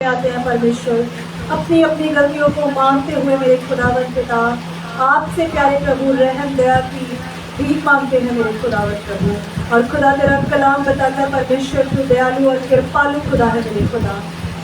आते हैं परमेश्वर, अपनी अपनी गलतियों को मानते हुए मेरे खुदावंद पिता आपसे प्यारे प्रभु रहम दया की भीख मांगते हैं मेरे खुदावंद प्रभु। और खुदा तेरा कलाम बताता है परमेश्वर तू दयालु और कृपालु खुदा है मेरे खुदा,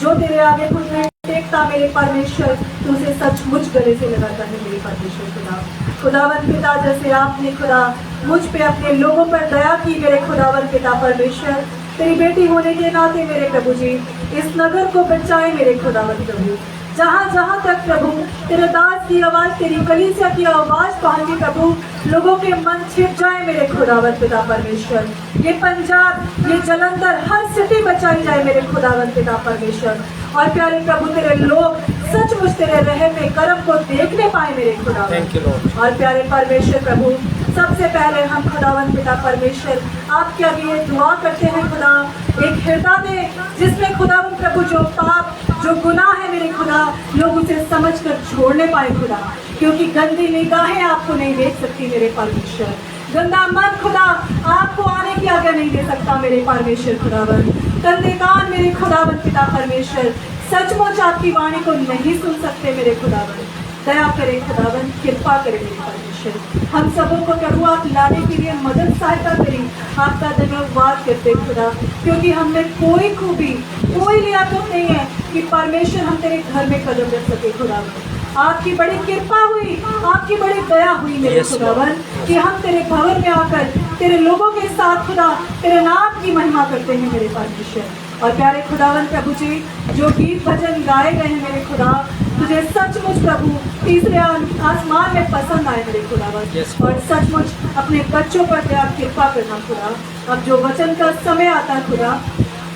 जो तेरे आगे खुद में टेकता मेरे परमेश्वर तू उसे सचमुच गले से लगाता है मेरे परमेश्वर खुदा। खुदावंद पिता जैसे आपने खुदा मुझ पे अपने लोगों पर दया की मेरे खुदावंद पिता परमेश्वर, तेरी बेटी होने के नाते मेरे प्रभु जी इस नगर को बचाए मेरे खुदावंद प्रभु। जहाँ जहाँ तक प्रभु तेरे दास की आवाज़, तेरी कलीसिया की आवाज़ पहुँची प्रभु, लोगों के मन छिप जाए मेरे खुदावंद पिता परमेश्वर। ये पंजाब, ये जलंधर, हर सिटी बचाई जाए मेरे खुदावंद पिता परमेश्वर। और प्यारे प्रभु तेरे लोग सचमुच तेरे रहम करम को देखने पाए मेरे खुदावंद। और प्यारे परमेश्वर प्रभु सबसे पहले हम खुदावंद पिता परमेश्वर आपके आगे ये दुआ करते हैं खुदा, एक हृदय दे जिसमें खुदावंद प्रभु जो पाप जो गुनाह है मेरे खुदा लोग उसे समझकर छोड़ने पाए खुदा, क्योंकि गंदी निगाहें आपको नहीं देख सकती मेरे परमेश्वर। गंदा मन खुदा आपको आने की आज्ञा नहीं दे सकता मेरे परमेश्वर खुदावंद। गंदे कान मेरे खुदावंद पिता परमेश्वर सचमुच आपकी वाणी को नहीं सुन सकते मेरे खुदावंद। दया करे खुदावंद, कृपा करे मेरे परमेश्वर। हम सबों को प्रभु आप लाने के लिए मदद सहायता करी, आपका धन्यवाद करते खुदा, क्योंकि हमने कोई खूबी कोई लियाकत नहीं है कि परमेश्वर हम तेरे घर में कदम रख सके खुदावंद। आपकी बड़ी कृपा हुई, आपकी बड़ी दया हुई मेरे खुदावंद कि हम तेरे भवन में आकर तेरे लोगों के साथ खुदा तेरे नाम की महिमा करते हैं मेरे परमेश्वर। और प्यारे खुदावंद प्रभु जी जो गीत भजन गाए गए हैं मेरे खुदा, तुझे सचमुच प्रभु तीसरे आसमान में पसंद आए मेरे खुदावंद। और सचमुच अपने बच्चों पर दया कृपा करना खुदा। अब जो वचन का समय आता है खुदा,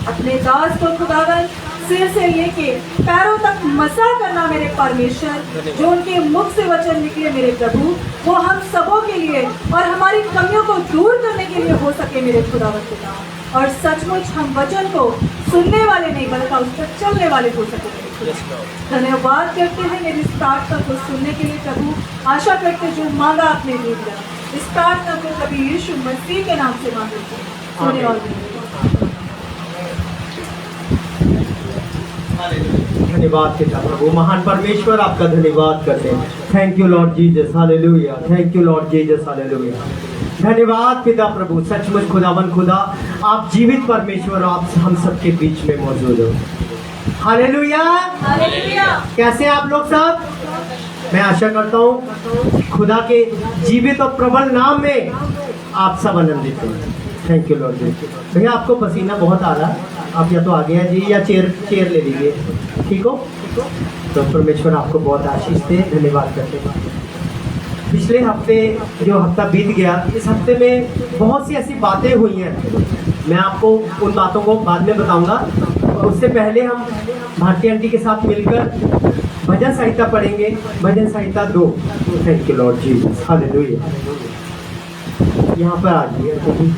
अपने दास को खुदावंद सिर से लेके पैरों तक मसा करना मेरे परमेश्वर, जो उनके मुख से वचन निकले मेरे प्रभु वो हम सबों के लिए और हमारी कमियों को दूर करने के लिए हो सके मेरे खुदावंद पिता। और सचमुच हम वचन को सुनने वाले नहीं बल्कि उस पर चलने वाले हो सके मेरे खुदा। धन्यवाद करते हैं मेरी इस प्रार्थना को सुनने के लिए प्रभु। आशा करते जो मांगा आपने दे दिया, इस प्रार्थना को कभी यीशु मसीह के नाम से मांगते हैं, सुने और धन्यवाद पिता प्रभु। महान परमेश्वर आपका धन्यवाद करते हैं। Thank you Lord Jesus, hallelujah. Thank you Lord Jesus, hallelujah. धन्यवाद पिता प्रभु। सचमुच खुदावन खुदा आप जीवित परमेश्वर, आप हम सबके बीच में मौजूद हो। Hallelujah, hallelujah. कैसे आप लोग सब? मैं आशा करता हूँ खुदा के जीवित और प्रबल नाम में आप सब आनंदित हैं। थैंक यू लॉर्ड जी। भैया आपको पसीना बहुत आ रहा है, आप या तो आगे हैं जी या चेयर ले लीजिए, ठीक हो? तो परमेश्वर आपको बहुत आशीष दे। धन्यवाद करते हैं। पिछले हफ्ते जो हफ्ता बीत गया, इस हफ्ते में बहुत सी ऐसी बातें हुई हैं, मैं आपको उन बातों को बाद में बताऊंगा। उससे पहले हम भारती आंटी के साथ मिलकर भजन संहिता पढ़ेंगे, भजन संहिता 2। Thank you lord ji, hallelujah. यहाँ पर आ जाइए।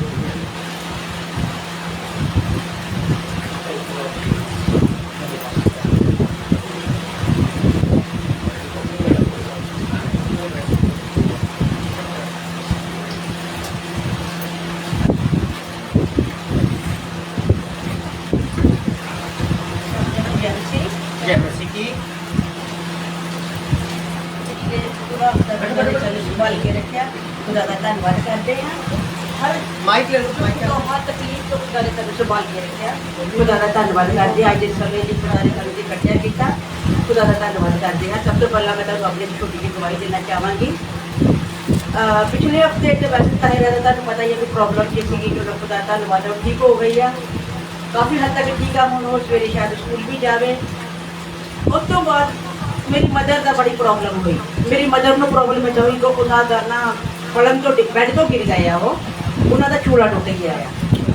धन्यवाद करते हैं। हर माइक ले लो, हर तकलीफ को खुदा ने संभाल के रखा। खुदा का धन्यवाद करते हैं। आज इस समय जी खुदा ने कभी इकट्ठा किया, खुदा का धन्यवाद करते हैं। सब तो पहला मैं तो अपनी छोटी सी गवाही देना चाहूँगी। पिछले हफ्ते तो वैसे ताही रहता था, पता ही है प्रॉब्लम किसी की, जो खुदा धन्यवाद ठीक हो गई है, काफ़ी हद तक ठीक है। हूँ सवेरे शायद स्कूल भी जावे। उस तो बाद मेरी मदर का बड़ी प्रॉब्लम हुई। मेरी मदर को प्रॉब्लम है को उन्होंने ना पलंग तो बेड तो गिर गया, वो उन्होंने चूड़ा टुट गया है।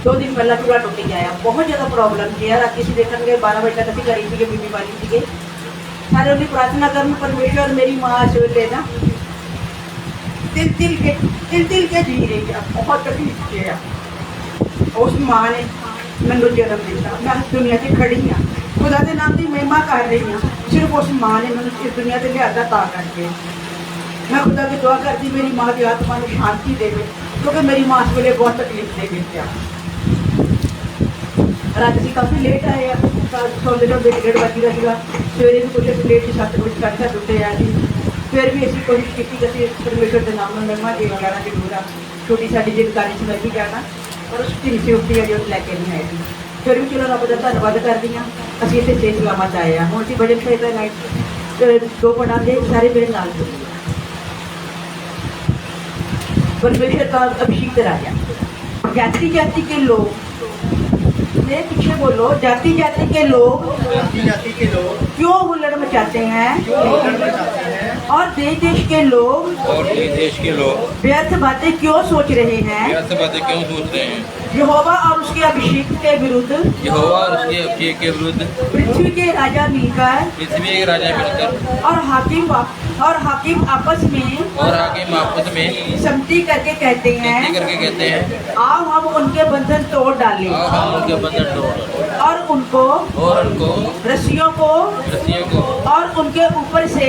2 दिन पहला चूड़ा टुट गया है। बहुत ज़्यादा प्रॉब्लम थी। रात किसी देखने गए 12 बजे तक अभी करी थी, बीबी वाली थी। सारे उन्हें प्रार्थना करनी परमेश्वर मेरी माँ से लेना तिल तिल के जी रही है, बहुत तकलीफ किया। उस माँ ने मैंने जन्म दिया। मैं इस दुनिया से खड़ी हाँ, खुदा के नाम की महिमा कर रही हाँ। सिर्फ उस माँ ने मैंने इस दुनिया से लिहाजा ता करके मैं खुदा की दुआ करती मेरी माँ की आत्मा को शांति दे, क्योंकि मेरी माँ इस वेले बहुत तकलीफ दे गई। रात जी काफ़ी लेट आए हैं। ਸੌਂਦੇ ਤੋਂ 1:30 ਵੱਜ ਗਿਆ ਸੀਗਾ। ਸਵੇਰੇ ਵੀ ਕੁਝ ਲੇਟ 7 ਵਜੇ ਤੱਕ ਉੱਠੇ ਆ ਜੀ। ਫਿਰ ਵੀ ਅਸੀਂ ਕੋਸ਼ਿਸ਼ ਕੀਤੀ ਕਿ ਅਸੀਂ ਪਰਮੇਸ਼ਰ ਦੇ ਨਾਮ ਨਾਲ ਮਹਿਮਾ ਦੇਵਾ ਕਰਾਂ ਜ਼ਰੂਰ ਆ। ਛੋਟੀ ਸਾਡੀ ਜ਼ਿੰਦਗੀ 'ਚ ਮੈਂ ਵੀ ਜਾਣਾ, ਪਰ ਉਸ ਢਿੱਲੀ ਸੀ ਉੱਠੀ ਆ ਜੋ ਲੈ ਕੇ ਨਹੀਂ ਆਏ ਸੀ। ਫਿਰ ਵੀ ਚਲੋ ਰੱਬ ਦਾ ਧੰਨਵਾਦ ਕਰਦੀ ਹਾਂ, ਅਸੀਂ ਇੱਥੇ ਸਹੀ ਸਲਾਮਤ ਆਏ ਆ। ਹੁਣ ਅਸੀਂ ਬੜੇ ਸਹਿਤਾ ਨਾਈਟ 2 ਪੜਾਂਗੇ, ਸਾਰੇ ਮੇਰੇ ਨਾਲ ਜੁੜੇ। परमेश्वर का अभिषेक राजा। जाति जाति के लोग, मेरे पीछे बोलो, जाति जाति के लोग क्यों हुल्लड़ मचाते हैं, और देश देश के लोग व्यर्थ बातें क्यों सोच रहे हैं। यहोवा और उसके अभिषेक के विरुद्ध पृथ्वी के राजा मिलकर और हाकिम आपस में सम्मति करके कहते हैं, आओ हम उनके बंधन तोड़ डालें और उनको रस्सियों को और उनके ऊपर से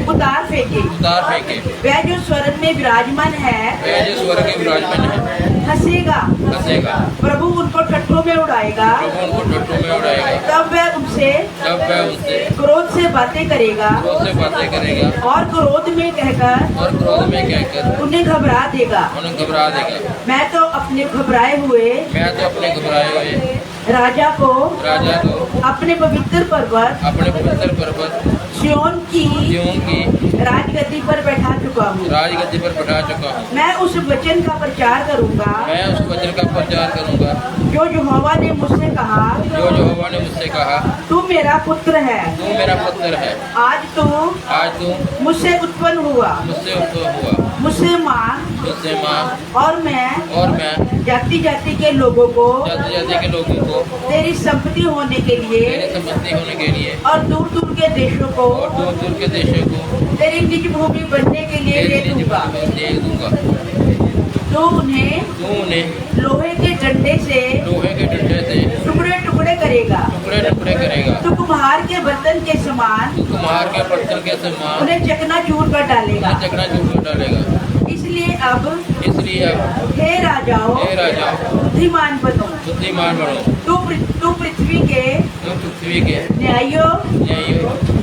उतार फेंके। वह जो स्वर्ग में विराजमान है हंसेगा, प्रभु उनको टट्टों में उड़ाएगा। तब वह उनसे क्रोध से बातें करेगा और क्रोध में कहकर उन्हें घबरा देगा। मैं तो अपने घबराए हुए राजा को अपने पवित्र पर्वत सिय्योन की राजगद्दी पर बैठा चुका हूँ। मैं उस वचन का प्रचार करूँगा जो यहोवा ने मुझसे कहा, तू मेरा पुत्र है, आज तू मुझसे उत्पन्न हुआ। मुझसे मांग और मैं जाति जाति के लोगों को तेरी संपत्ति होने के लिए और दूर दूर के देशों को तेरी निज भूमि बनने के लिए दे दूंगा। तू उन्हें लोहे के डंडे से टुकड़े टुकड़े करेगा। तू कुम्हार के बर्तन के समान उन्हें चकनाचूर कर डालेगा। इसलिए अब हे राजाओ बुद्धिमान बनो। तू पृथ्वी के न्यायों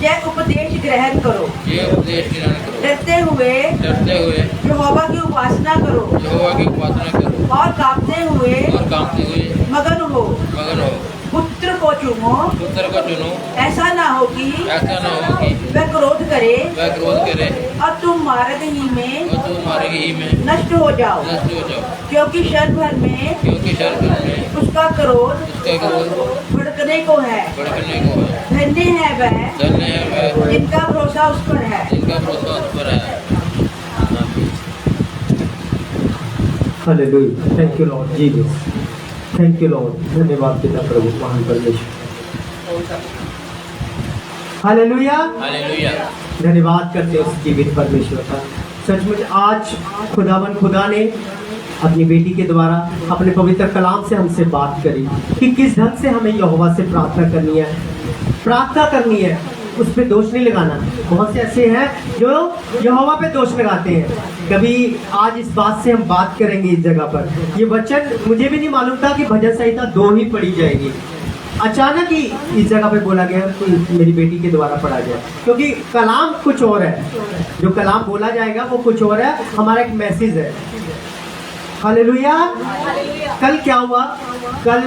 यह उपदेश ग्रहण करो। डरते हुए यहोवा की उपासना करो और कांपते हुए मगन हो। पुत्र को चुनो, ऐसा ना हो कि वह क्रोध करे और तुम मार्ग ही में नष्ट हो जाओ। क्योंकि क्षण भर में उसका क्रोध भड़कने को है। धन्य है वह जिनका भरोसा उस पर है। Hallelujah. Thank you Lord Jesus, thank you Lord. धन्यवाद पिता प्रभु महान परमेश्वर। हालेलुया, धन्यवाद करते हैं उस जीवित परमेश्वर का। सचमुच आज खुदा ने अपनी बेटी के द्वारा अपने पवित्र कलाम से हमसे बात करी कि किस ढंग से हमें यहोवा से प्रार्थना करनी है। उस पे दोष नहीं लगाना। बहुत से ऐसे हैं जो यहोवा पे दोष लगाते हैं। कभी आज इस बात से हम बात करेंगे इस जगह पर। ये वचन मुझे भी नहीं मालूम था कि भजन संहिता 2 ही पढ़ी जाएगी। अचानक ही इस जगह पे बोला गया कि मेरी बेटी के द्वारा पढ़ा जाए, क्योंकि कलाम कुछ और है, जो कलाम बोला जाएगा वो कुछ और है। हमारा एक मैसेज है। हालेलुया। कल क्या हुआ, कल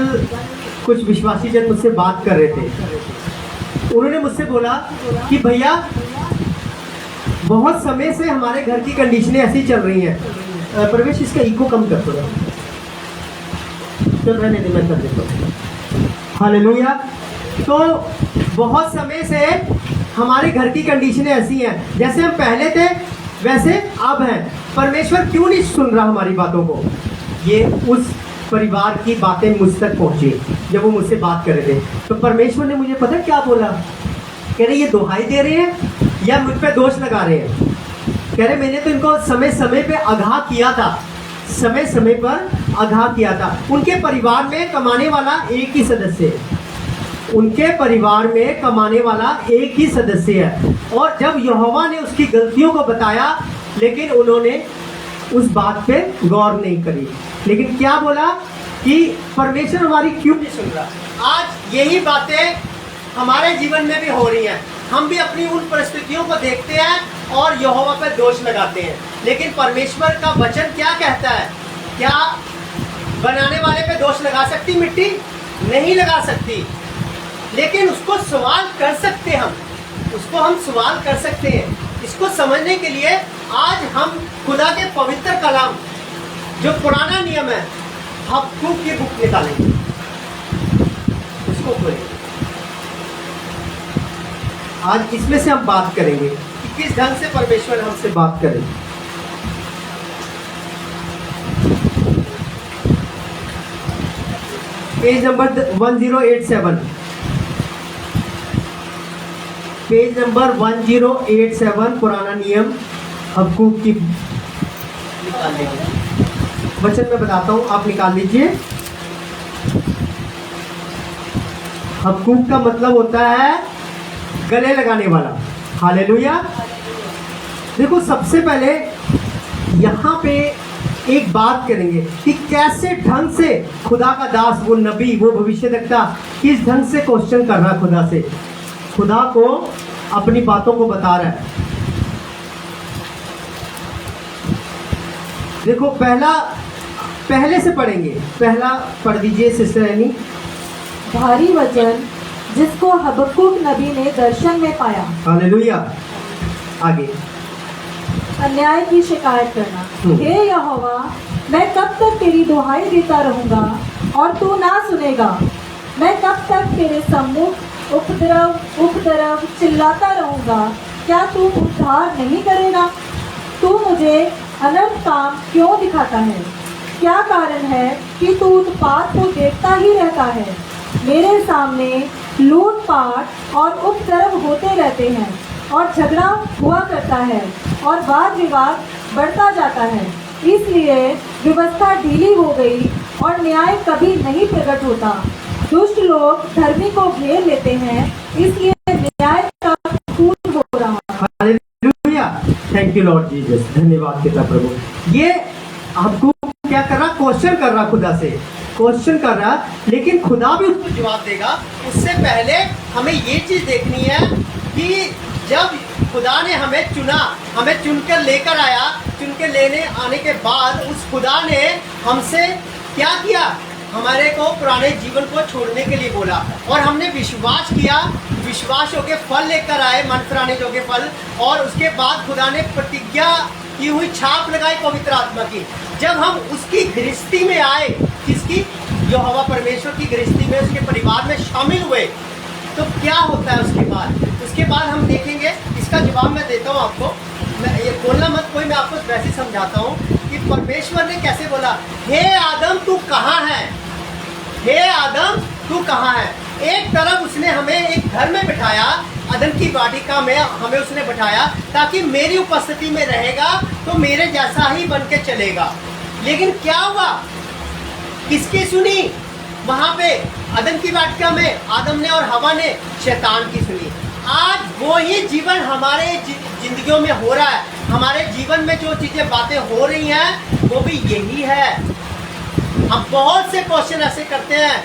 कुछ विश्वासी जन मुझसे बात कर रहे थे। उन्होंने मुझसे बोला कि भैया बहुत समय से हमारे घर की कंडीशनें ऐसी चल रही हैं। प्रवेश इसका इको कम कर थोड़ा, चल रहने दे, मैं कर देता हूँ। हालेलुया। तो बहुत समय से हमारे घर की कंडीशनें ऐसी हैं, जैसे हम पहले थे वैसे अब हैं। परमेश्वर क्यों नहीं सुन रहा हमारी बातों को? ये उस परिवार की बातें मुझ तक पहुंची जब वो मुझसे बात कर रहे थे। तो परमेश्वर ने मुझे पता क्या बोला? कह रहे ये दुहाई दे रहे हैं या मुझ पे दोष लगा रहे हैं? कह रहे मैंने तो इनको समय समय पे आगाह किया था, समय समय पर आगाह किया था। उनके परिवार में कमाने वाला एक ही सदस्य है। उनके परिवार में कमाने वाला एक ही सदस्य है। और जब यहोवा ने उसकी गलतियों को बताया, लेकिन उन्होंने उस बात पे गौर नहीं करी। लेकिन क्या बोला कि परमेश्वर हमारी क्यों नहीं सुन रहा? आज यही बातें हमारे जीवन में भी हो रही हैं। हम भी अपनी उन परिस्थितियों को देखते हैं और यहोवा पर दोष लगाते हैं, लेकिन परमेश्वर का वचन क्या कहता है? क्या बनाने वाले पे दोष लगा सकती मिट्टी? नहीं लगा सकती, लेकिन उसको सवाल कर सकते हम सवाल कर सकते हैं। इसको समझने के लिए आज हम खुदा के पवित्र कलाम, जो पुराना नियम है, हबक्कूक की बुक निकालेंगे, उसको खोलेंगे। आज इसमें से हम बात करेंगे कि किस ढंग से परमेश्वर हमसे बात करें। पेज नंबर 1087, पेज नंबर 1087, पुराना नियम, हबक्कूक की निकाल लेंगे। वचन में बताता हूं, आप निकाल लीजिए। हबक्कूक का मतलब होता है गले लगाने वाला। हालेलुया। देखो, सबसे पहले यहाँ पे एक बात करेंगे कि कैसे ढंग से खुदा का दास, वो नबी, वो भविष्यद्वक्ता किस ढंग से क्वेश्चन कर रहा है खुदा से, खुदा को अपनी बातों को बता रहा है। देखो, पहले से पढ़ेंगे। पहला पढ़ दीजिए सिस्टर एनी। भारी वचन जिसको हबक्कूक नबी ने दर्शन में पाया। हालेलुया। आगे। अन्याय की शिकायत करना। हे यहोवा, मैं कब तक तेरी दुहाई देता रहूंगा और तू ना सुनेगा? मैं कब तक तेरे सम्मुख उपद्रव चिल्लाता रहूंगा, क्या तू उद्धार नहीं करेगा? तू मुझे अनर्थ काम क्यों दिखाता है? क्या कारण है कि तू उत्पात को देखता ही रहता है? मेरे सामने लूटपाट और उपद्रव होते रहते हैं और झगड़ा हुआ करता है और वाद विवाद बढ़ता जाता है। इसलिए व्यवस्था ढीली हो गई और न्याय कभी नहीं प्रकट होता। दुष्ट लोग धर्मी को घेर लेते हैं, इसलिए न्याय का खून हो रहा है। Hallelujah. Thank you Lord Jesus. धन्यवाद पिता प्रभु। ये आपको क्या कर रहा? क्वेश्चन कर रहा, खुदा से क्वेश्चन कर रहा, लेकिन खुदा भी उसको जवाब देगा। उससे पहले हमें ये चीज देखनी है कि जब खुदा ने हमें चुना, हमें चुनकर लेकर आया, चुनकर लेने आने के बाद उस खुदा ने हमसे क्या किया? हमारे को पुराने जीवन को छोड़ने के लिए बोला और हमने विश्वास किया। विश्वास होके फल लेकर आए, मन फिराने जोगे फल। और उसके बाद खुदा ने प्रतिज्ञा की हुई छाप लगाई पवित्र आत्मा की। जब हम उसकी गृहस्थी में आए, किसकी? यहोवा परमेश्वर की गृहस्थी में, उसके परिवार में शामिल हुए, तो क्या होता है उसके बाद हम देखेंगे। इसका जवाब मैं देता हूँ आपको। मैं ये बोलना मत कोई, मैं आपको वैसे समझाता हूँ कि परमेश्वर ने कैसे बोला, हे आदम तू कहाँ है? हे आदम तू कहाँ है? एक तरफ उसने हमें एक घर में बिठाया, अदन की वाटिका में हमें उसने बिठाया, ताकि मेरी उपस्थिति में रहेगा तो मेरे जैसा ही बन के चलेगा। लेकिन क्या हुआ? किसकी सुनी? वहां पे अदन की वाटिका में आदम ने और हवा ने शैतान की सुनी। आज वो ही जीवन हमारे जिंदगियों में हो रहा है। हमारे जीवन में जो चीजें बातें हो रही हैं वो भी यही है। हम बहुत से क्वेश्चन ऐसे करते हैं,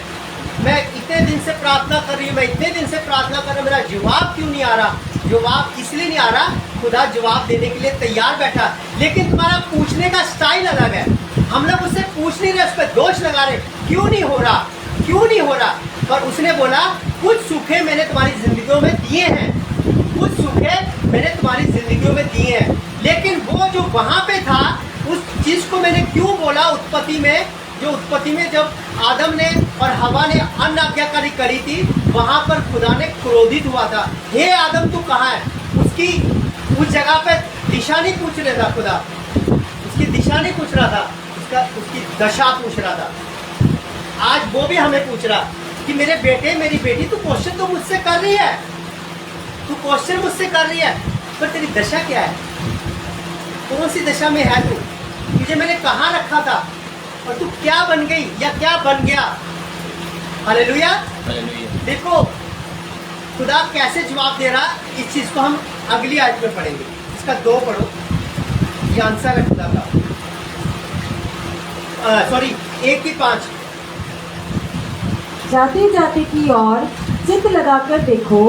मैं इतने दिन से प्रार्थना कर रही हूँ, मैं इतने दिन से प्रार्थना कर रहा हूँ, मेरा जवाब क्यों नहीं आ रहा? जवाब इसलिए नहीं आ रहा, खुदा जवाब देने के लिए तैयार बैठा, लेकिन तुम्हारा पूछने का स्टाइल अलग है। हम लोग उससे पूछ नहीं रहे, उस पर दोष लगा रहे, क्यों नहीं हो रहा, क्यों नहीं हो रहा? पर उसने बोला कुछ सूखे मैंने तुम्हारी जिंदगियों में दिए हैं, कुछ सूखे मैंने तुम्हारी जिंदगियों में दिए हैं। लेकिन वो जो वहां पे था, उस चीज को मैंने क्यों बोला? उत्पत्ति में जब आदम ने और हवा ने अनाज्ञाकारी करी थी, वहां पर खुदा ने क्रोधित हुआ था। हे आदम तू कहाँ है? उसकी उस जगह पे दिशा नहीं पूछ रहा था खुदा, उसकी दिशा नहीं पूछ रहा था, उसकी दशा पूछ रहा था। आज वो भी हमें पूछ रहा कि मेरे बेटे मेरी बेटी, तू क्वेश्चन तो मुझसे कर रही है, तू क्वेश्चन मुझसे कर रही है, पर तेरी दशा क्या है? कौन सी दशा में है तू? तुझे मैंने कहाँ रखा था और तू क्या बन गई या क्या बन गया? हालेलुया। देखो खुदा कैसे जवाब दे रहा, इस चीज को हम अगली आयत में पढ़ेंगे। इसका 2 पढ़ो, ये आंसर है खुदा का। 1 की 5 जाते जाते की ओर चित्त लगाकर देखो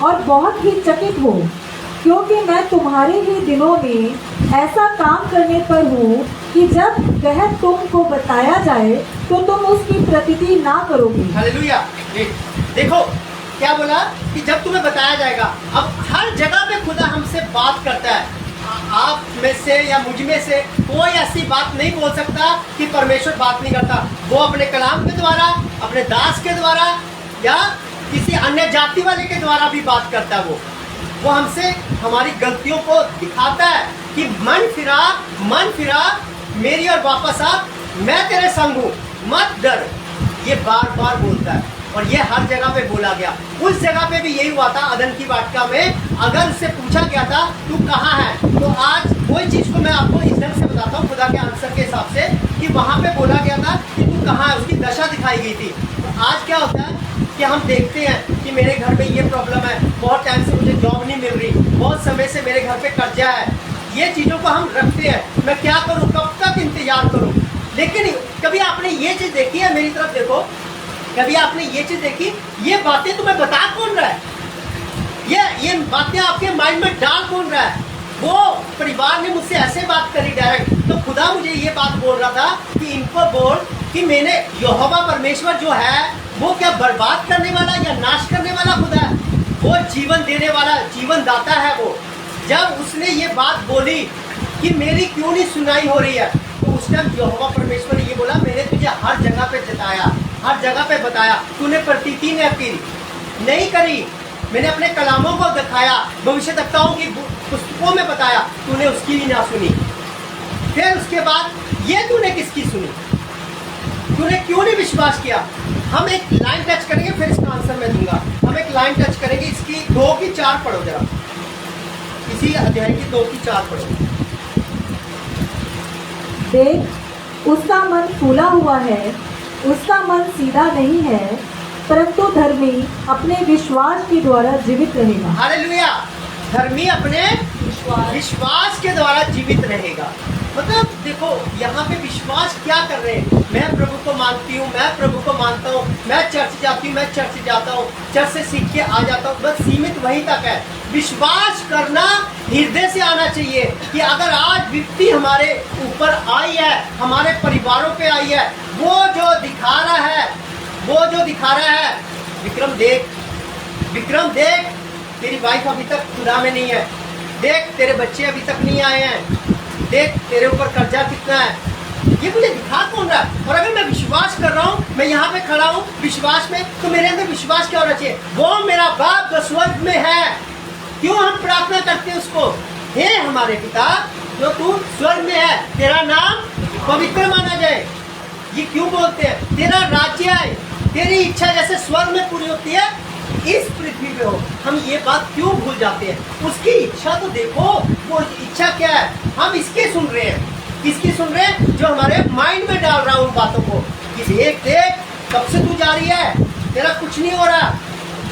और बहुत ही चकित हो, क्योंकि मैं तुम्हारे ही दिनों में ऐसा काम करने पर हूँ कि जब वह तुमको बताया जाए तो तुम उसकी प्रतीति ना करोगे। हालेलुया। देखो क्या बोला कि जब तुम्हें बताया जाएगा। अब हर जगह पे खुदा हमसे बात करता है। आप में से या मुझ में से कोई ऐसी बात नहीं बोल सकता कि परमेश्वर बात नहीं करता। वो अपने कलाम के द्वारा, अपने दास के द्वारा या किसी अन्य जाति वाले के द्वारा भी बात करता है। वो हमसे हमारी गलतियों को दिखाता है कि मन फिरा मेरी और वापस आ, मैं तेरे संग हूँ, मत डर। ये बार बार बोलता है और ये हर जगह पे बोला गया। उस जगह पे भी यही हुआ था अदन की वाटिका में। अगर उससे पूछा गया था तू कहाँ है, तो आज वही चीज को मैं आपको इस ढंग से बताता हूँ खुदा के आंसर के हिसाब से कि वहां पे बोला गया था कि तू कहाँ है, उसकी दशा दिखाई गई थी। तो आज क्या होता है कि हम देखते हैं कि मेरे घर में ये प्रॉब्लम है, बहुत टाइम से मुझे जॉब नहीं मिल रही, बहुत समय से मेरे घर पे कर्जा है। ये चीज़ों को हम रखते हैं, मैं क्या करूँ, कब तक इंतजार करूँ। लेकिन कभी आपने ये चीज़ देखी है, मेरी तरफ देखो, कभी आपने ये चीज़ देखी, ये बातें तुम्हें बता कौन रहा है, ये बातें आपके माइंड में डाल कौन रहा है। वो परिवार ने मुझसे ऐसे बात करी डायरेक्ट, तो खुदा मुझे ये बात बोल रहा था कि इनको बोल कि मैंने यहोवा परमेश्वर जो है वो क्या बर्बाद करने वाला या नाश करने वाला खुदा है, वो जीवन देने वाला जीवन दाता है। वो जब उसने ये बात बोली कि मेरी क्यों नहीं सुनाई हो रही है, तो उस टाइम यहोवा परमेश्वर ने ये बोला मैंने तुझे हर जगह पे जताया, हर जगह पे बताया, तूने प्रतीति नहीं करी, मैंने अपने कलामों को दिखाया, भविष्यवक्ताओं की पुस्तकों में बताया, तूने उसकी भी ना सुनी। फिर उसके बाद ये तूने किसकी सुनी, तूने क्यों नहीं विश्वास किया। हम एक लाइन टच करेंगे, फिर इसका आंसर मैं दूंगा। हम एक लाइन टच करेंगे, इसकी 2 की 4 पढ़ो जरा, इसी अध्याय की 2 की 4 पढ़ो। देख, उसका मन फूला हुआ है, उसका मन सीधा नहीं है, परंतु धर्मी अपने विश्वास के द्वारा जीवित रहेगा। हालेलुया। धर्मी अपने विश्वास के द्वारा जीवित रहेगा। मतलब देखो यहाँ पे विश्वास क्या कर रहे हैं, मैं प्रभु को मानती हूँ, मैं प्रभु को मानता हूँ, मैं चर्च जाती हूँ, मैं चर्च जाता हूँ, चर्च से सीख के आ जाता हूँ, बस सीमित वहीं तक है। विश्वास करना हृदय से आना चाहिए कि अगर आज विपत्ति हमारे ऊपर आई है, हमारे परिवारों पे आई है, वो जो दिखा रहा है, विक्रम देख तेरी वाइफ अभी तक खुदा में नहीं है, देख तेरे बच्चे अभी तक नहीं आए हैं, देख तेरे ऊपर कर्जा कितना है, ये मुझे दिखा कौन रहा है। और अगर मैं विश्वास कर रहा हूँ, मैं यहाँ पे खड़ा हूँ विश्वास में, तो मेरे अंदर विश्वास क्या होना चाहिए, वो मेरा बाप जो स्वर्ग में है। क्यों हम प्रार्थना करते हैं उसको, हे हमारे पिता जो तू स्वर्ग में है, तेरा नाम पवित्र माना जाए। ये क्यों बोलते हैं, तेरा राज्य आए, तेरी इच्छा जैसे स्वर्ग में पूरी होती है इस पृथ्वी पे हो। हम ये बात क्यों भूल जाते हैं, उसकी इच्छा तो देखो, वो इच्छा क्या है। हम इसके सुन रहे हैं, किसकी सुन रहे हैं, जो हमारे माइंड में डाल रहा हूँ उन बातों को। देख कब से तू जा रही है, तेरा कुछ नहीं हो रहा,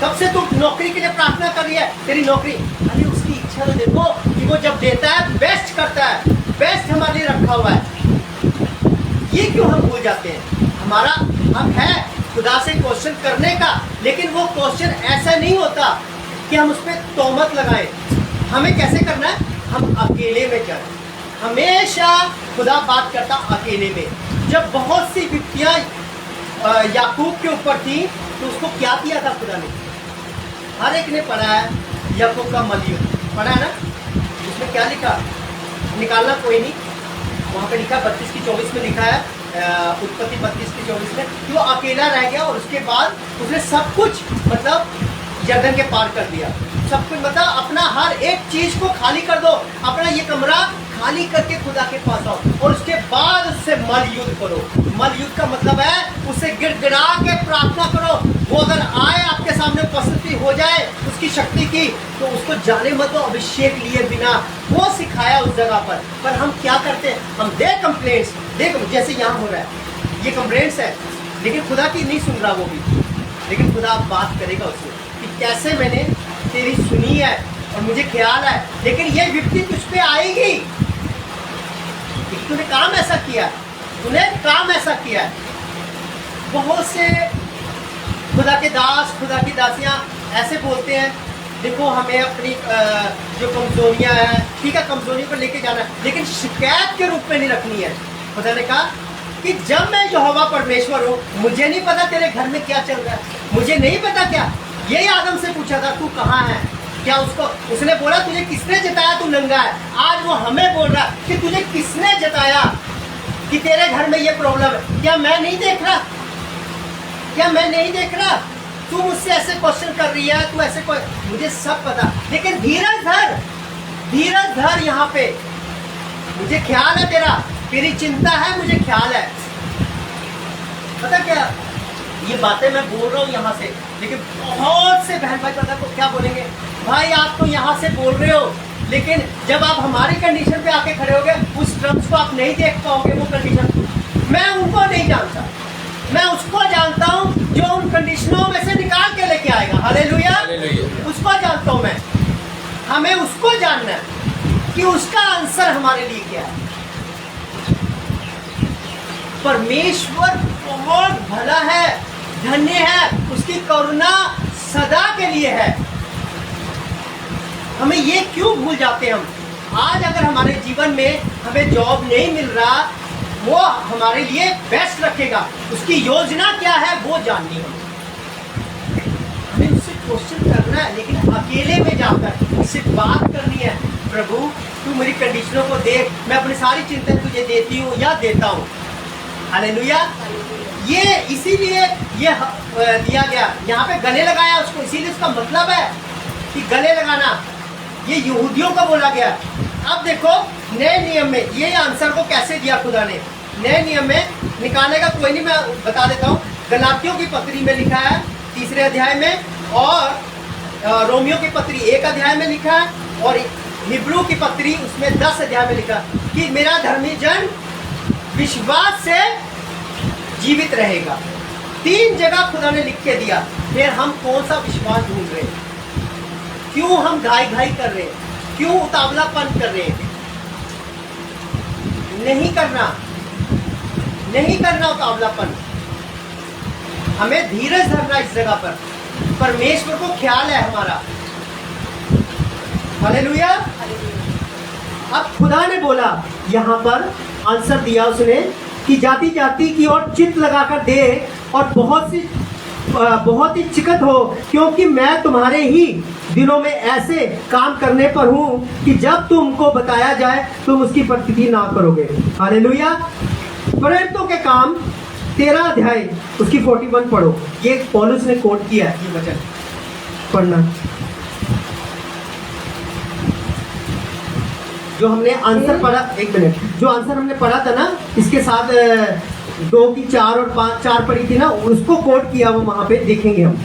कब से तू नौकरी के लिए प्रार्थना कर रही है, तेरी नौकरी, अरे उसकी इच्छा तो देखो कि वो जब देता है बेस्ट करता है, बेस्ट हमारे लिए रखा हुआ है। ये क्यों हम भूल जाते हैं। हमारा हक है खुदा से क्वेश्चन करने का, लेकिन वो क्वेश्चन ऐसा नहीं होता कि हम उस पर तोहमत लगाएं। हमें कैसे करना है, हम अकेले में जाएं। हमेशा खुदा बात करता अकेले में। जब बहुत सी विपत्तियां याकूब के ऊपर थी, तो उसको क्या किया था खुदा ने, हर एक ने पढ़ा है याकूब का मलयुद्ध, पढ़ा है ना, उसमें क्या लिखा, निकालना कोई नहीं, वहाँ पे लिखा 32 की 24 में लिखा है, उत्पत्ति 32 की 24 में, कि वो अकेला रह गया और उसके बाद उसने सब कुछ मतलब यरदन के पार कर दिया। सब कुछ मतलब अपना हर एक चीज को खाली कर दो, अपना ये कमरा खाली करके खुदा के पास आओ और उसके बाद उससे मल युद्ध करो। मल युद्ध का मतलब है उससे गिड़गिड़ा के प्रार्थना करो। वो अगर आए आपके सामने उपस्थिति हो जाए उसकी शक्ति की, तो उसको जाने मत दो अभिषेक लिए बिना। वो सिखाया उस जगह पर हम क्या करते हैं, हम दे कंप्लेंट्स, देख जैसे यहाँ हो रहा है, ये कंप्लेंट्स है, लेकिन खुदा की नहीं सुन रहा वो भी, लेकिन खुदा बात करेगा उससे कि कैसे मैंने तेरी सुनी है और मुझे ख्याल है, लेकिन ये विपत्ति तुझ पे आएगी, तूने काम ऐसा किया, तूने काम ऐसा किया है। बहुत से खुदा के दास, खुदा की दासियाँ ऐसे बोलते हैं, देखो हमें अपनी जो कमजोरियां हैं, ठीक है, कमजोरियों पर लेके जाना है, लेकिन शिकायत के रूप में नहीं रखनी है। खुदा ने कहा कि जब मैं यहोवा परमेश्वर हूँ, मुझे नहीं पता तेरे घर में क्या चल रहा है, मुझे नहीं पता क्या। यही आदम से पूछा था, तू कहाँ है? क्या उसने बोला तुझे किसने जताया तू नंगा है? आज वो हमें बोल रहा कि तुझे किसने जताया कि तेरे घर में ये प्रॉब्लम है? क्या मैं नहीं देख रहा? क्या मैं नहीं देख रहा? तू मुझसे ऐसे क्वेश्चन कर रही है, तू ऐसे मुझे सब पता, लेकिन धीरज धर, धीरज धर। यहाँ पे मुझे ख्याल है तेरी चिंता है, मुझे ख्याल है। पता क्या, ये बातें मैं बोल रहा हूँ यहाँ से, लेकिन बहुत से बहन भाई पता को क्या बोलेंगे, भाई आप तो यहाँ से बोल रहे हो, लेकिन जब आप हमारी कंडीशन पे आके खड़े होगे, उस टर्म्स को आप नहीं देख पाओगे। वो कंडीशन मैं उनको नहीं जानता, मैं उसको जानता हूँ जो उन कंडीशनों में से निकाल के लेके आएगा। हालेलुया, उसको जानता हूँ मैं। हमें उसको जानना है कि उसका आंसर हमारे लिए क्या है। परमेश्वर बहुत भला है, धन्य है, उसकी करुणा सदा के लिए है। हमें ये क्यों भूल जाते हैं हम? आज अगर हमारे जीवन में हमें जॉब नहीं मिल रहा, वो हमारे लिए बेस्ट रखेगा, उसकी योजना क्या है वो जाननी है। हमें उससे क्वेश्चन करना है, लेकिन अकेले में जाकर उससे बात करनी है। प्रभु तू मेरी कंडीशनों को देख, मैं अपनी सारी चिंताएं तुझे देती हूँ या देता हूँ। हालेलुया। ये इसीलिए ये दिया गया, यहाँ पे गले लगाया उसको, इसीलिए उसका मतलब है कि गले लगाना, ये यहूदियों को बोला गया। अब देखो नए नियम में ये आंसर को कैसे दिया खुदा ने। नए नियम में निकालने का कोई नहीं, मैं बता देता हूँ। गलातियों की पत्री में लिखा है 3 अध्याय में, और रोमियो की पत्री 1 अध्याय में लिखा है, और हिब्रू की पत्री उसमें 10 अध्याय में लिखा कि मेरा धर्मी जन विश्वास से जीवित रहेगा। 3 जगह खुदा ने लिख के दिया। फिर हम कौन सा विश्वास ढूंढ रहे हैं? क्यों हम घाई घाई कर रहे हैं? क्यों उतावलापन कर रहे हैं? नहीं करना, नहीं करना उतावलापन। हमें धीरज धरना इस जगह पर। परमेश्वर को ख्याल है हमारा। हालेलुया। अब खुदा ने बोला, यहाँ पर आंसर दिया उसने कि जाति जाति की ओर चित्त लगाकर दे, और बहुत ही चिकत हो, क्योंकि मैं तुम्हारे ही दिनों में ऐसे काम करने पर हूँ कि जब तुमको बताया जाए तुम उसकी प्रतीति ना करोगे। हालेलुया। प्रेरितों के काम 13 अध्याय उसकी 41 पढ़ो। ये पौलुस ने कोट किया है, ये वचन पढ़ना। जो हमने आंसर पढ़ा, 1 मिनट, जो आंसर हमने पढ़ा था ना, इसके साथ 2 की 4 और 5 4 पढ़ी थी ना, उसको कोट किया वो वहां पे देखेंगे हम।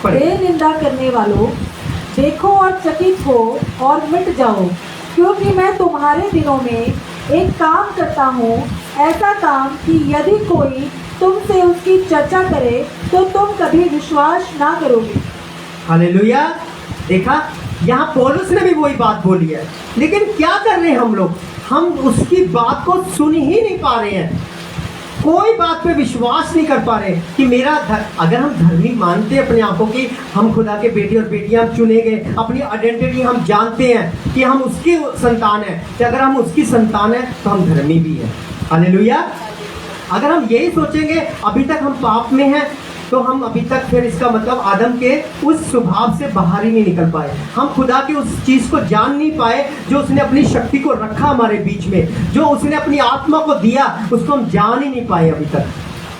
हे निंदा करने वालों, देखो और चकित हो और मिट जाओ, क्योंकि मैं तुम्हारे दिनों में एक काम करता हूँ, ऐसा काम कि यदि कोई तुमसे उसकी चर्चा करे तो तुम कभी विश्वास ना करोगे। हालेलुया। देखा, यहाँ पौलुस ने भी वही बात बोली है, लेकिन क्या कर रहे हैं हम लोग? हम उसकी बात को सुन ही नहीं पा रहे हैं, कोई बात पे विश्वास नहीं कर पा रहे कि मेरा अगर हम धर्मी मानते अपने आप को कि हम खुदा के बेटे और बेटियां हम चुने गए, अपनी आइडेंटिटी हम जानते हैं कि हम उसकी संतान हैं, कि अगर हम उसकी संतान हैं तो हम धर्मी भी हैं। हालेलुया। अगर हम यही सोचेंगे अभी तक हम पाप में हैं, तो हम अभी तक, फिर इसका मतलब आदम के उस स्वभाव से बाहर ही नहीं निकल पाए। हम खुदा की उस चीज़ को जान नहीं पाए जो उसने अपनी शक्ति को रखा हमारे बीच में, जो उसने अपनी आत्मा को दिया, उसको हम जान ही नहीं पाए अभी तक।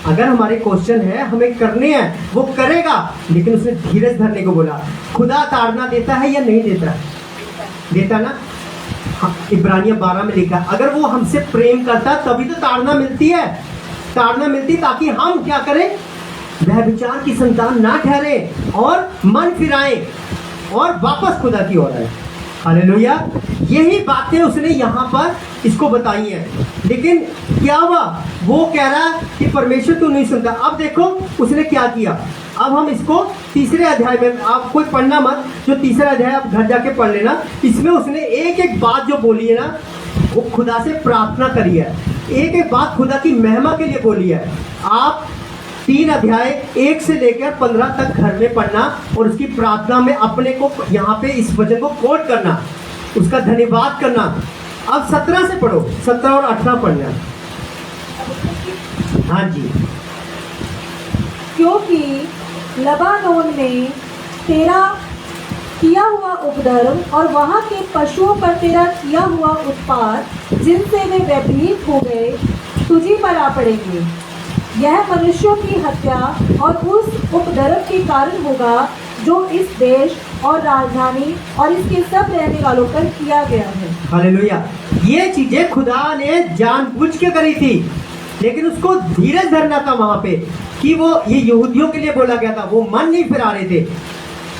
अगर हमारे क्वेश्चन है, हमें करने हैं, वो करेगा, लेकिन उसने धीरज धरने को बोला। खुदा ताड़ना देता है या नहीं देता? देता ना। हाँ, इब्रानियों 12 में लिखा, अगर वो हमसे प्रेम करता तभी तो ताड़ना मिलती है। ताड़ना मिलती ताकि हम क्या करें? व्यभिचार की संतान ना ठहरे और मन फिराएं और वापस खुदा की ओर आए। हालेलुया। यही बातें उसने यहाँ पर इसको बताई हैं, लेकिन क्या हुआ? वो कह रहा कि परमेश्वर तू नहीं सुनता। अब देखो उसने क्या किया। अब हम इसको 3 अध्याय में, आप कोई पढ़ना मत, जो 3 अध्याय आप घर जाके पढ़ लेना। इसमें उसने एक एक बात जो बोली है ना, वो खुदा से प्रार्थना करी है, एक एक बात खुदा की महिमा के लिए बोली है। आप 3 अध्याय 1 से लेकर 15 तक घर में पढ़ना और उसकी प्रार्थना में अपने को यहाँ पे इस वचन को कोट करना, उसका धन्यवाद करना। अब 17 से पढ़ो, 17 और 18 पढ़ना। हाँ जी। क्योंकि लबानोन में तेरा किया हुआ उपद्रव और वहाँ के पशुओं पर तेरा किया हुआ उत्पात, जिनसे वे भयभीत हो गए, तुझी पर आ पड़ेंगे। यह मनुष्यों की हत्या और उस उपद्रव के कारण होगा जो इस देश और राजधानी और इसके सब रहने वालों पर किया गया है। हालेलुया। ये चीजें खुदा ने जानबूझ के करी थी, लेकिन उसको धीरज धरना था वहां पे कि वो ये यहूदियों के लिए बोला गया था, वो मन नहीं फिरा रहे थे।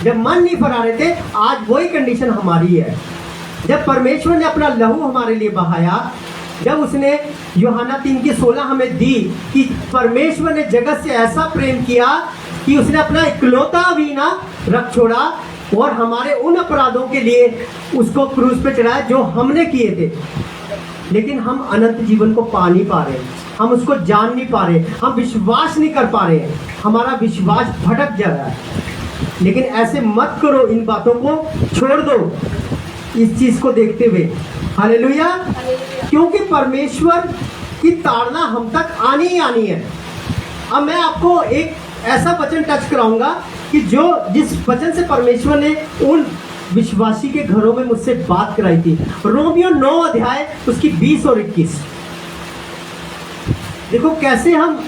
जब मन नहीं फिरा रहे थे, आज वही कंडीशन हमारी है। जब परमेश्वर ने अपना लहू हमारे लिए बहाया, जब उसने यूहन्ना 3:16 हमें दी कि परमेश्वर ने जगत से ऐसा प्रेम किया कि उसने अपना इकलौता भी ना रख छोड़ा और हमारे उन अपराधों के लिए उसको क्रूस पे चढ़ाया जो हमने किए थे। लेकिन हम अनंत जीवन को पा नहीं पा रहे, हम उसको जान नहीं पा रहे, हम विश्वास नहीं कर पा रहे, हमारा विश्वास भटक जा रहा है। लेकिन ऐसे मत करो, इन बातों को छोड़ दो इस चीज को देखते हुए। हालेलुया। क्योंकि परमेश्वर की ताड़ना हम तक आनी ही आनी है। अब मैं आपको एक ऐसा वचन टच कराऊंगा कि जिस वचन से परमेश्वर ने उन विश्वासी के घरों में मुझसे बात कराई थी। रोमियो 9 अध्याय उसकी 20 और 21। देखो कैसे हम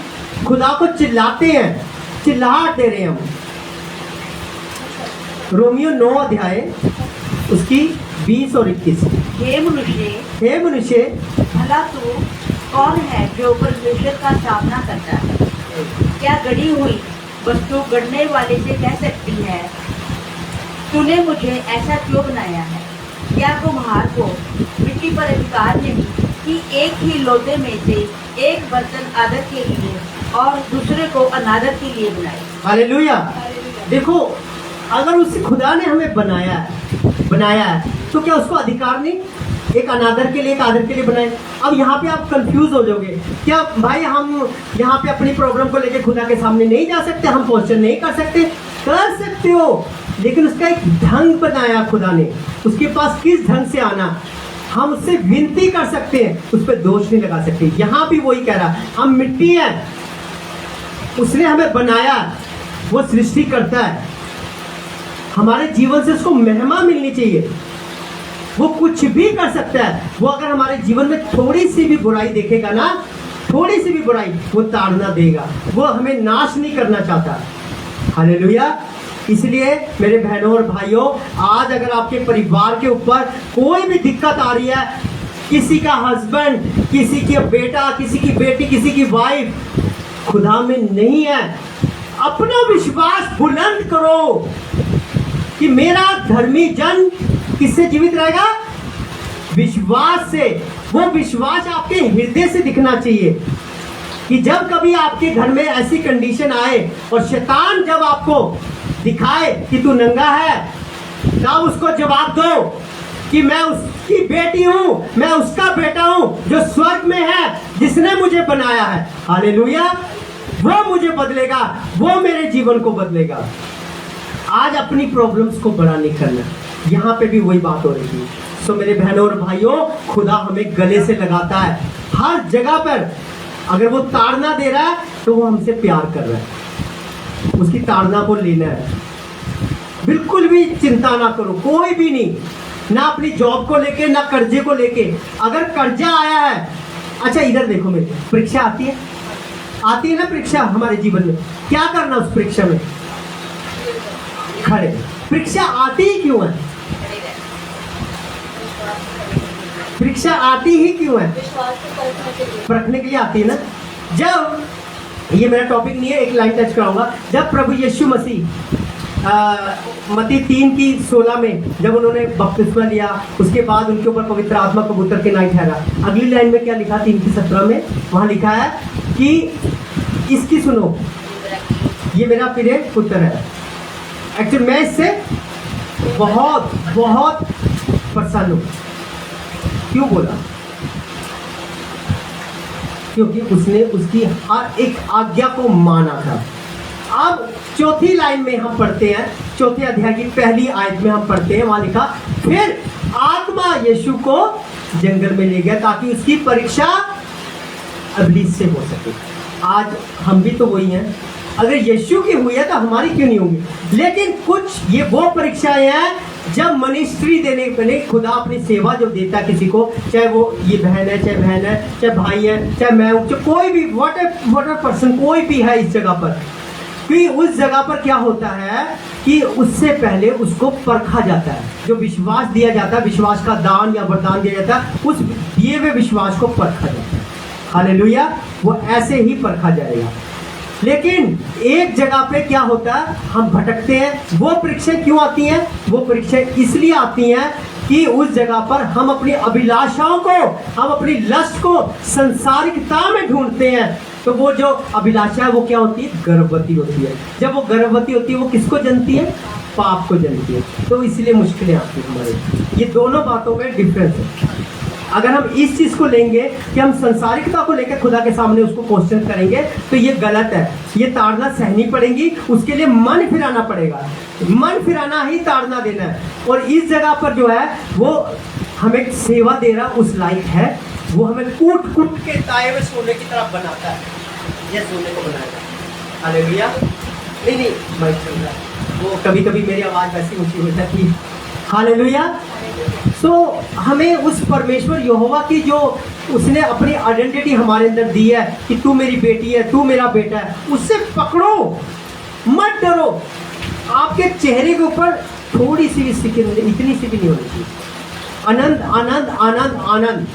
खुदा को चिल्लाते हैं, चिल्लाहट दे रहे हैं हम। रोमियो 9 अध्याय उसकी 20 और 21। हे मनुष्य, भला तू कौन है जो परमेश्वर का सामना करता है? क्या गढ़ी हुई वस्तु गढ़ने वाले से कह सकती है, तूने मुझे ऐसा क्यों बनाया है? या कुम्हार को मिट्टी पर अधिकार नहीं कि एक ही लोटे में से एक बर्तन आदर के लिए और दूसरे को अनादर के लिए बनाए? हालेलुया। देखो, अगर उस खुदा ने हमें बनाया है तो क्या उसको अधिकार नहीं एक अनादर के लिए एक आदर के लिए बनाए? अब यहाँ पे आप कंफ्यूज हो जाओगे, क्या भाई हम यहाँ पे अपनी प्रॉब्लम को लेके खुदा के सामने नहीं जा सकते, हम क्वेश्चन नहीं कर सकते? कर सकते हो, लेकिन उसका एक ढंग बनाया खुदा ने, उसके पास किस ढंग से आना, हम उससे विनती कर सकते हैं, उस पर दोष नहीं लगा सकते। यहाँ भी वही कह रहा, हम मिट्टी है, उसने हमें बनाया, वो सृष्टि करता है, हमारे जीवन से उसको महिमा मिलनी चाहिए। वो कुछ भी कर सकता है। वो अगर हमारे जीवन में थोड़ी सी भी बुराई देखेगा ना, थोड़ी सी भी बुराई, वो ताड़ना देगा, वो हमें नाश नहीं करना चाहता। हालेलुया। इसलिए मेरे बहनों और भाइयों, आज अगर आपके परिवार के ऊपर कोई भी दिक्कत आ रही है, किसी का हस्बैंड, किसी की बेटा, किसी की बेटी, किसी की वाइफ खुदा में नहीं है, अपना विश्वास बुलंद करो कि मेरा धर्मी जन किससे जीवित रहेगा? विश्वास से। वो विश्वास आपके हृदय से दिखना चाहिए कि जब कभी आपके घर में ऐसी कंडीशन आए और शैतान जब आपको दिखाए कि तू नंगा है, तब उसको जवाब दो कि मैं उसकी बेटी हूं, मैं उसका बेटा हूं जो स्वर्ग में है, जिसने मुझे बनाया है। हालेलुया। वो मुझे बदलेगा, वो मेरे जीवन को बदलेगा। आज अपनी प्रॉब्लम्स को बड़ा नहीं करना। यहाँ पे भी वही बात हो रही है। सो मेरे बहनों और भाइयों, खुदा हमें गले से लगाता है हर जगह पर। अगर वो ताड़ना दे रहा है तो वो हमसे प्यार कर रहा है, उसकी ताड़ना को लेना है। बिल्कुल भी चिंता ना करो, कोई भी नहीं, ना अपनी जॉब को लेके, ना कर्जे को लेके। अगर कर्जा आया है, अच्छा इधर देखो, मेरी परीक्षा आती है ना, परीक्षा हमारे जीवन में, क्या करना उस परीक्षा में? खड़े। परीक्षा आती ही क्यों है? परीक्षा आती ही क्यों है? परखने के लिए आती है ना। जब, ये मेरा टॉपिक नहीं है, एक लाइन टच कराऊंगा। जब प्रभु यीशु मसीह मत्ती 3:16 में जब उन्होंने बपतिस्मा लिया, उसके बाद उनके ऊपर पवित्र आत्मा कबूतर के नाई ठहरा। अगली लाइन में क्या लिखा? 3:17 में वहां लिखा है कि इसकी सुनो, ये मेरा प्रिय पुत्र है। एक्चुअली मैं इससे बहुत बहुत प्रसन्न हूँ। क्यों बोला? क्योंकि उसने उसकी हर एक आज्ञा को माना था। अब चौथी लाइन में हम पढ़ते हैं, चौथे अध्याय की पहली आयत में हम पढ़ते हैं, वहां लिखा, फिर आत्मा यीशु को जंगल में ले गया ताकि उसकी परीक्षा इब्लीस से हो सके। आज हम भी तो वही हैं, अगर यीशु की हुई है तो हमारी क्यों नहीं होगी। लेकिन कुछ ये वो परीक्षाएं हैं जब मिनिस्ट्री देने के लिए खुदा अपनी सेवा जो देता है किसी को, चाहे वो ये बहन है, चाहे भाई है, चाहे मैं हूँ, चाहे कोई भी वॉट पर्सन कोई भी है इस जगह पर, कि उस जगह पर क्या होता है कि उससे पहले उसको परखा जाता है। जो विश्वास दिया जाता है, विश्वास का दान या वरदान दिया जाता है, उस दिए हुए विश्वास को परखा जाता है। हालेलुया, वो ऐसे ही परखा जाएगा। लेकिन एक जगह पे क्या होता है, हम भटकते हैं। वो परीक्षाएं क्यों आती हैं? वो परीक्षाएं इसलिए आती हैं कि उस जगह पर हम अपनी अभिलाषाओं को, हम अपनी लस्ट को संसारिकता में ढूंढते हैं। तो वो जो अभिलाषा है वो क्या होती है? गर्भवती होती है। जब वो गर्भवती होती है वो किसको जनती है? पाप को जनती है। तो इसलिए मुश्किलें आती हैं हमारे। ये दोनों बातों में डिफरेंस है। अगर हम इस चीज को लेंगे कि हम संसारिकता को लेकर खुदा के सामने उसको क्वेश्चन करेंगे तो ये गलत है। ये ताड़ना सहनी पड़ेगी, उसके लिए मन फिराना पड़ेगा। मन फिराना ही ताड़ना देना है। और इस जगह पर जो है वो हमें सेवा दे रहा उस लायक है, वो हमें कूट कूट के ताए हुए सोने की तरफ बनाता है। ये सोने को बनाएगा। हालेलुया। नहीं माइक चल रहा है, वो कभी कभी मेरी आवाज वैसी ऊंची हो जाती है। हालेलुया। सो हमें उस परमेश्वर यहोवा की जो उसने अपनी आइडेंटिटी हमारे अंदर दी है कि तू मेरी बेटी है, तू मेरा बेटा है, उससे पकड़ो, मत डरो। आपके चेहरे के ऊपर थोड़ी सी भी सिक्किन, इतनी सी भी नहीं होनी चाहिए। आनंद आनंद आनंद आनंद।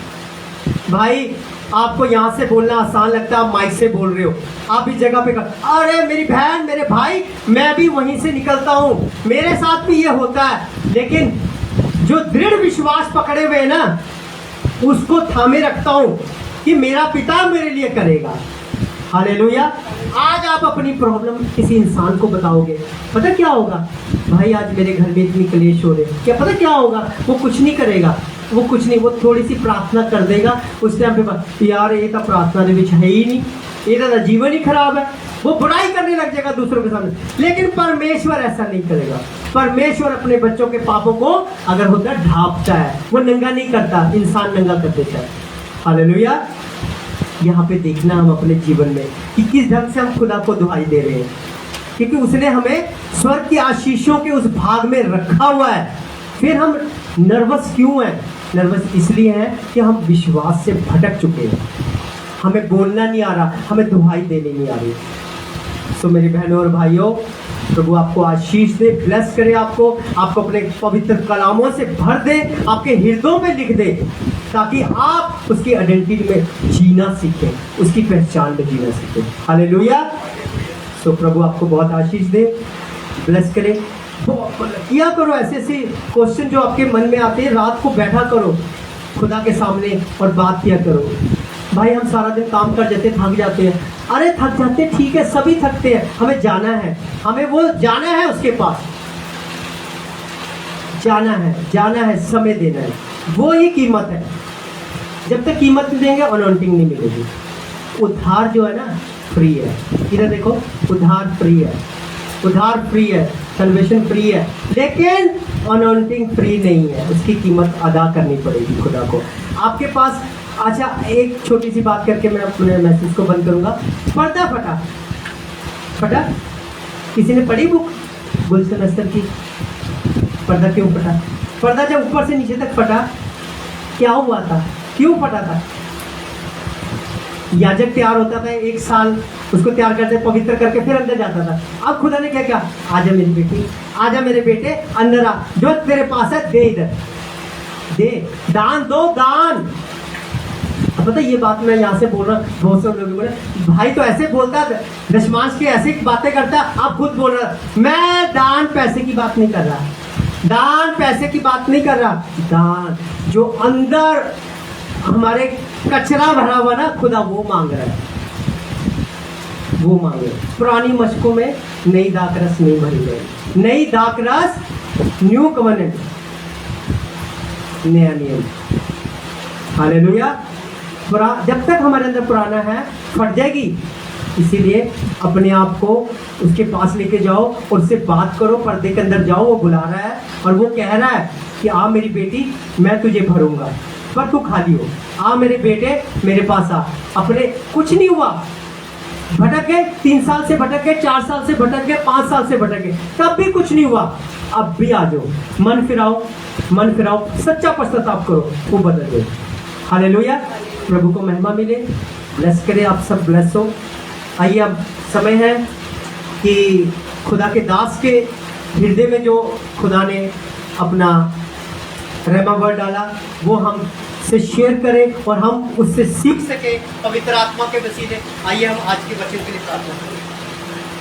भाई आपको यहाँ से बोलना आसान लगता है, आप माइक से बोल रहे हो, आप इस जगह पे अरे मेरी बहन, मेरे भाई, मैं भी वहीं से निकलता हूँ, मेरे साथ भी ये होता है। लेकिन जो दृढ़ विश्वास पकड़े हुए ना, उसको थामे रखता हूँ कि मेरा पिता मेरे लिए करेगा। हालेलुया। आज आप अपनी प्रॉब्लम किसी इंसान को बताओगे, पता क्या होगा? भाई आज मेरे घर में इतनी कलेश हो रहे, क्या पता क्या होगा? वो कुछ नहीं करेगा, वो कुछ नहीं, वो थोड़ी सी प्रार्थना कर देगा। उस टाइम पे यार ये तो प्रार्थना के बीच है ही नहीं, ये तो जीवन ही खराब है, वो बुराई करने लग जाएगा दूसरों के सामने। लेकिन परमेश्वर ऐसा नहीं करेगा। परमेश्वर अपने बच्चों के पापों को अगर होता है ढांपता है, वो नंगा नहीं करता, इंसान नंगा कर देता है। हालेलुया। यहाँ पे देखना हम अपने जीवन में कि किस ढंग से हम खुदा को दुहाई दे रहे हैं, क्योंकि उसने हमें स्वर्ग की आशीषों के उस भाग में रखा हुआ है। फिर हम नर्वस क्यों हैं? नर्वस इसलिए है कि हम विश्वास से भटक चुके हैं, हमें बोलना नहीं आ रहा, हमें दुहाई देनी नहीं आ रही। सो मेरी बहनों और भाइयों, प्रभु आपको आशीष दे, ब्लेस करे आपको अपने पवित्र कलामों से भर दे, आपके हृदयों में लिख दे, ताकि आप उसकी आइडेंटिटी में जीना सीखें, उसकी पहचान में जीना सीखें। हालेलुया। सो प्रभु आपको बहुत आशीष दे, ब्लेस करे। तो किया करो ऐसे ऐसे क्वेश्चन जो आपके मन में आते हैं, रात को बैठा करो खुदा के सामने और बात किया करो। भाई हम सारा दिन काम कर जाते, थक जाते हैं। अरे थक जाते, ठीक है, सभी थकते हैं, हमें जाना है, हमें वो जाना है, उसके पास जाना है, समय देना है, वो ही कीमत है। जब तक कीमत नहीं देंगे अनॉइंटिंग नहीं मिलेगी। उद्धार जो है ना फ्री है। इधर देखो, उद्धार फ्री है, उद्धार फ्री है, सल्वेशन फ्री है, लेकिन अनॉइंटिंग फ्री नहीं है, उसकी कीमत अदा करनी पड़ेगी खुदा को। आपके पास अच्छा एक छोटी सी बात करके मैं अपने मैसेज को बंद करूंगा। पर्दा फटा, किसी ने पढ़ी बुक गुलशन अस्तर की? पर्दा क्यों फटा? पर्दा जब ऊपर से नीचे तक फटा, क्या हुआ था, क्यों फटा था? याजक तैयार होता था, 1 साल उसको तैयार करते, पवित्र करके फिर अंदर जाता था। अब खुदा ने क्या किया? आजा मेरी बेटी, आजा मेरे बेटे, अंदर आ, जो तेरे पास है दे, इधर दे, दान दो, दान। अब पता ये बात मैं यहाँ से बोल रहा हूँ, बहुत से लोग बोले भाई तो ऐसे बोलता, दशमांश की ऐसी बातें करता, आप खुद बोल रहा। मैं दान पैसे की बात नहीं कर रहा, दान पैसे की बात नहीं कर रहा, दान जो अंदर हमारे कचरा भरा हुआ ना, खुदा वो मांग रहा है, वो मांग रहा है। पुरानी मशकों में नई दाखरस नहीं भरी गई, नई दाखरस, न्यू कवनेंट, नया नियम। हालेलुया। जब तक हमारे अंदर पुराना है फट जाएगी। इसीलिए अपने आप को उसके पास लेके जाओ और उससे बात करो, पर्दे के अंदर जाओ। वो बुला रहा है और वो कह रहा है कि आ मेरी बेटी, मैं तुझे भरूंगा, पर तू खाली हो। आ मेरे बेटे, मेरे पास आ। अपने कुछ नहीं हुआ, भटक गए, 3 साल से भटक गए, 4 साल से भटक गए, 5 साल से भटक गए, तब भी कुछ नहीं हुआ। अब भी आ जाओ, मन फिराओ, मन फिराओ, सच्चा पश्चाताप करो, वो बदल जाए। हालेलुया, प्रभु को महिमा मिले। ब्लेस करे, आप सब ब्लेस हो। आइए, अब समय है कि खुदा के दास के हृदय में जो खुदा ने अपना रहमा वर्ड डाला वो हम से शेयर करें और हम उससे सीख सके पवित्र आत्मा के वसीले। आइए हम आज के वचन के लिए प्रार्थना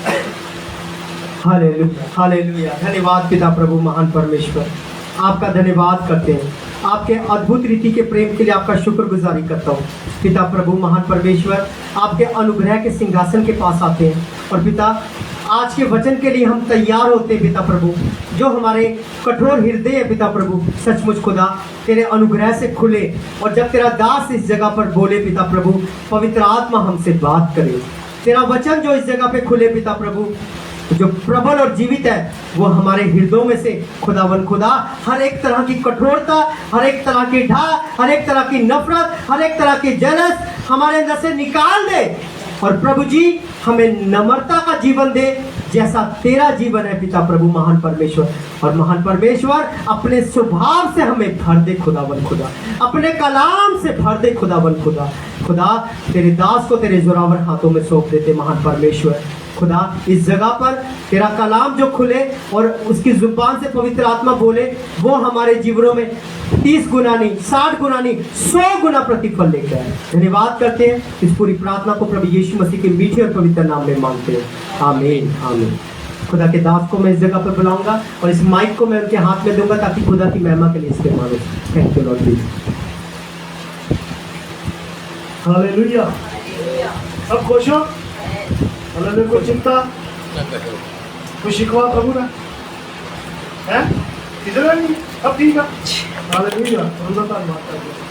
करें। Hallelujah, hallelujah. धन्यवाद पिता प्रभु महान परमेश्वर, आपका धन्यवाद करते हैं। आपके अद्भुत रीति के प्रेम के लिए आपका शुक्रगुजारी करता हूँ। पिता प्रभु महान परमेश्वर, आपके अनुग्रह के सिंहासन के पास आते हैं और पिता आज के वचन के लिए हम तैयार होते हैं। पिता प्रभु, जो हमारे कठोर हृदय है पिता प्रभु, सचमुच खुदा तेरे अनुग्रह से खुले और जब तेरा दास इस जगह पर बोले पिता प्रभु, पवित्र आत्मा हमसे बात करे। तेरा वचन जो इस जगह पे खुले पिता प्रभु, जो प्रबल और जीवित है, वो हमारे हृदयों में से खुदावन खुदा हर एक तरह की कठोरता, हर एक तरह की ढा, हर एक तरह की नफरत, हर एक तरह की जलस हमारे अंदर से निकाल दे और प्रभु जी हमें नम्रता का जीवन दे जैसा तेरा जीवन है पिता प्रभु महान परमेश्वर। और महान परमेश्वर अपने स्वभाव से हमें भर दे खुदावन खुदा, अपने कलाम से भर दे खुदावन खुदा। खुदा तेरे दास को तेरे जोरावर हाथों में सौंप देते महान परमेश्वर। खुदा इस जगह पर तेरा कलाम जो खुले और उसकी जुबान से पवित्र आत्मा बोले, वो हमारे जीवनों में 30 गुना नहीं, 60 गुना नहीं, 100 गुना प्रतिफल लेकर आए। धन्यवाद करते हैं। इस पूरी प्रार्थना को प्रभु यीशु मसीह के मीठे और पवित्र नाम में मांगते हैं, आमीन, आमीन। खुदा के दास को मैं इस जगह पर बुलाऊंगा और इस माइक को मैं उनके हाथ में दूंगा ताकि खुदा की महिमा के लिए इस्तेमाल हो। Thank you lord ji. Hallelujah. सब खुश हो? हालेलुया। कोई चिंता, कोई शिकवा प्रभु ना है? इधर नहीं, अब ठीक है। हालेलुया। धन्यवाद।